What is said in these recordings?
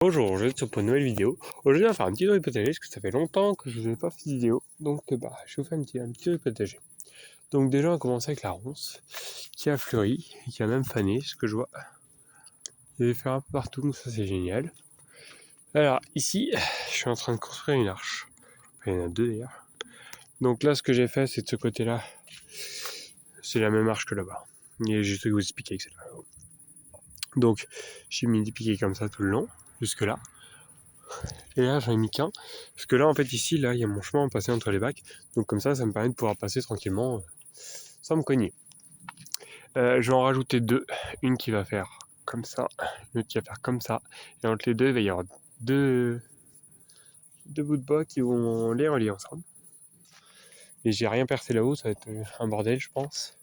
Bonjour, je suis pour une nouvelle vidéo. Aujourd'hui, on va faire un petit tour du potager parce que ça fait longtemps que je n'ai pas fait de vidéo. Donc, je vais vous faire un petit tour du potager. Donc, déjà, on va commencer avec la ronce qui a fleuri, qui a même fané, ce que je vois. Il y a des fleurs un peu partout, donc ça, c'est génial. Alors, ici, je suis en train de construire une arche. Enfin, il y en a deux d'ailleurs. Donc, là, ce que j'ai fait, c'est de ce côté-là. C'est la même arche que là-bas. Et je vais vous expliquer que c'est là. Donc, j'ai mis des piquets comme ça tout le long, jusque-là. Et là, j'en ai mis qu'un. Parce que là, en fait, ici, là, il y a mon chemin à passer entre les bacs. Donc, comme ça me permet de pouvoir passer tranquillement sans me cogner. Je vais en rajouter deux. Une qui va faire comme ça, une autre qui va faire comme ça. Et entre les deux, il va y avoir deux bouts de bois qui vont les relier ensemble. Et j'ai rien percé là-haut, ça va être un bordel, je pense.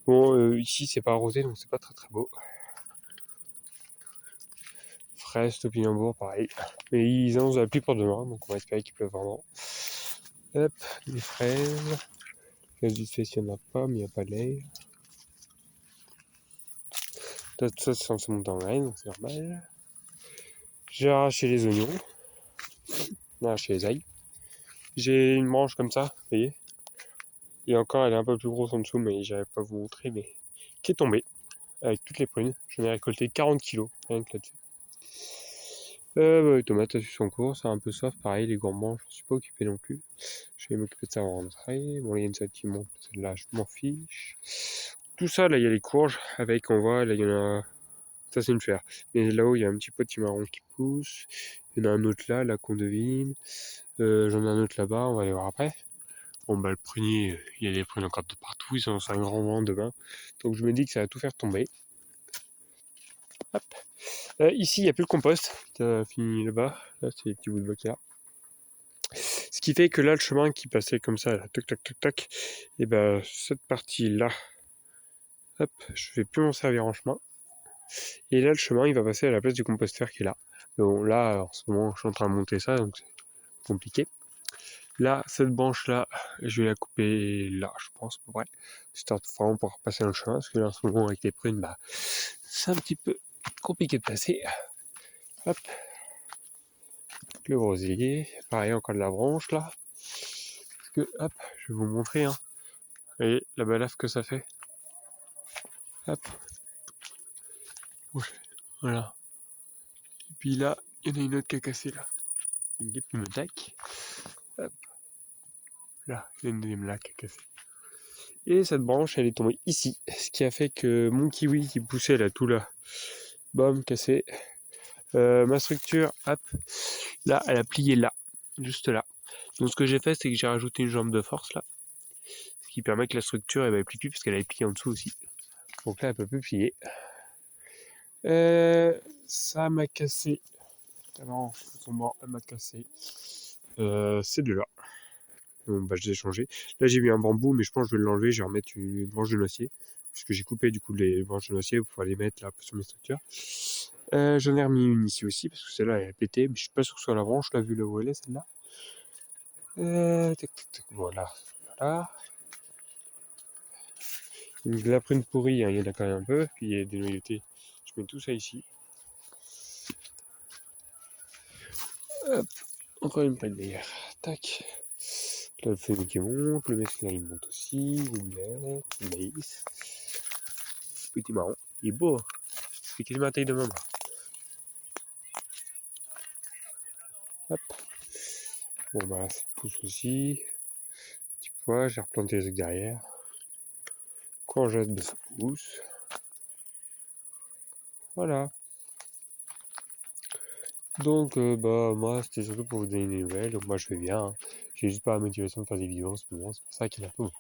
Bon, ici, c'est pas arrosé, donc c'est pas très très beau. Fraises, topinambour, pareil. Mais ils annoncent la pluie pour demain, donc on va espérer qu'il pleuve vraiment. Hop, des fraises. Gaz vite fait s'il n'y en a pas, mais il n'y a pas d'air. Tout ça, c'est censé monter en graine, donc c'est normal. J'ai arraché les oignons. On a arraché les ails. J'ai une branche comme ça, vous voyez. Et encore, elle est un peu plus grosse en dessous, mais j'arrive pas à vous montrer, mais qui est tombée avec toutes les prunes. J'en ai récolté 40 kilos, rien que là-dessus. Les tomates, ça suit son cours, c'est un peu soft, pareil, les gourmands, je ne suis pas occupé non plus. Je vais m'occuper de ça en rentrée. Bon, là, il y a une salle qui monte, celle-là, je m'en fiche. Tout ça, là, il y a les courges, avec, on voit, là, il y en a. Ça, c'est une fer. Mais là-haut, il y a un petit potimarron qui pousse. Il y en a un autre là qu'on devine. J'en ai un autre là-bas, on va aller voir après. Bon, le prunier, il y a des prunes encore de partout. Ils sont un grand vent demain. Donc, je me dis que ça va tout faire tomber. Hop. Ici, il n'y a plus le compost. Ça a fini là-bas. Là, c'est les petits bouts de bois qu'il y a. Ce qui fait que là, le chemin qui passait comme ça, là, toc, toc, toc, toc, et cette partie-là, hop, je vais plus m'en servir en chemin. Et là, le chemin, il va passer à la place du composteur qui est là. Bon, là, en ce moment, je suis en train de monter ça, donc c'est compliqué. Là, cette branche-là, je vais la couper là, je pense, pour vrai. Histoire de vraiment pouvoir passer dans le chemin, parce que là, en ce moment, avec les prunes, c'est un petit peu compliqué de passer. Hop. Le rosier. Pareil, encore de la branche, là. Parce que, hop, je vais vous montrer, hein. Vous voyez la balafre que ça fait. Hop. Voilà. Et puis là, il y en a une autre qui a cassé, là. Une guêpe qui me tac. Hop. Là, il y a une deuxième là qui a cassé. Et cette branche, elle est tombée ici. Ce qui a fait que mon kiwi qui poussait là, tout là, bam, cassé. Ma structure, hop, là, elle a plié là, juste là. Donc ce que j'ai fait, c'est que j'ai rajouté une jambe de force là. Ce qui permet que la structure, elle plie plus parce qu'elle avait plié en dessous aussi. Donc là, elle peut plus plier. Ça m'a cassé. Avant, son mort, elle m'a cassé. C'est de là. Bon, je les ai changés. Là, j'ai mis un bambou, mais je pense que je vais l'enlever. Je vais remettre une branche de noisier. Puisque j'ai coupé du coup les branches de noisier pour pouvoir les mettre là sur mes structures. J'en ai remis une ici aussi, parce que celle-là, elle a pété. Mais je suis pas sûr que ce soit la branche, là, vu là où elle est, celle-là. Voilà. Voilà. Donc, la prune pourrie, hein, il y en a quand même un peu. Puis il y a des noyautés. Je mets tout ça ici. Hop. Encore une paille d'ailleurs. Tac. Là, le fenouil qui monte, le mesclun il monte aussi, les blettes, le maïs. Petit marron. Il est beau, hein. C'est quasiment la taille de main. Hop. Bon, là, ça pousse aussi. Petit pois, j'ai replanté les trucs derrière. Courgette, ça pousse. Voilà. Donc, moi, c'était surtout pour vous donner des nouvelles. Donc, moi, je vais bien, hein. J'ai juste pas la motivation de faire des vidéos en ce moment. C'est pour ça qu'il est un peu bon.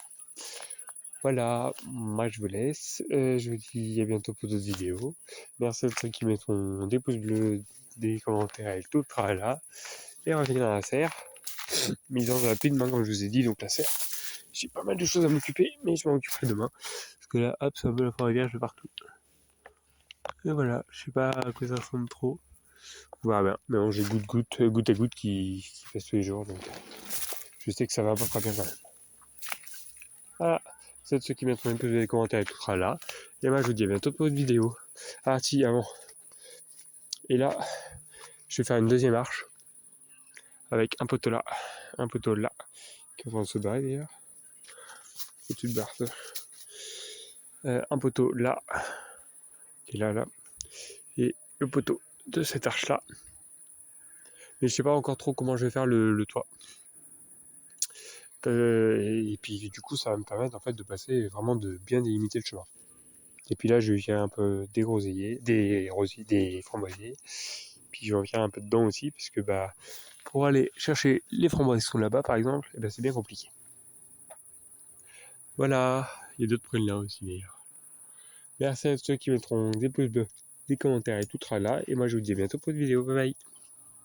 Voilà, moi je vous laisse. Je vous dis à bientôt pour d'autres vidéos. Merci à ceux qui mettront des pouces bleus, des commentaires avec tout le travail là. Et revenir dans la serre. Mise en rapidement, comme je vous ai dit, donc la serre. J'ai pas mal de choses à m'occuper, mais je m'en occuperai demain. Parce que là, hop, c'est un peu la forêt vierge de partout. Et voilà, je sais pas à quoi ça ressemble trop. Voilà, bien. Mais bon, j'ai goutte à goutte qui fait tous les jours. Donc je sais que ça va à peu près bien quand même. Voilà. C'est de ceux qui mettront des pouces bleus, des commentaires et tout sera là. Et moi, je vous dis à bientôt pour une vidéo. Ah, si, avant. Et là, je vais faire une deuxième arche avec un poteau là, qui est en train de se barrer d'ailleurs. Au-dessus de barre, un poteau là, qui est là, et le poteau de cette arche là. Mais je sais pas encore trop comment je vais faire le toit. Et puis du coup, ça va me permettre en fait de passer vraiment de bien délimiter le chemin. Et puis là, je viens un peu dégroseiller, des framboisiers. Puis je reviens un peu dedans aussi, parce que bah, pour aller chercher les framboises qui sont là-bas, par exemple, eh ben, c'est bien compliqué. Voilà, il y a d'autres près là aussi d'ailleurs. Merci à ceux qui mettront des pouces bleus, des commentaires et tout là. Et moi, je vous dis à bientôt pour une vidéo. Bye bye.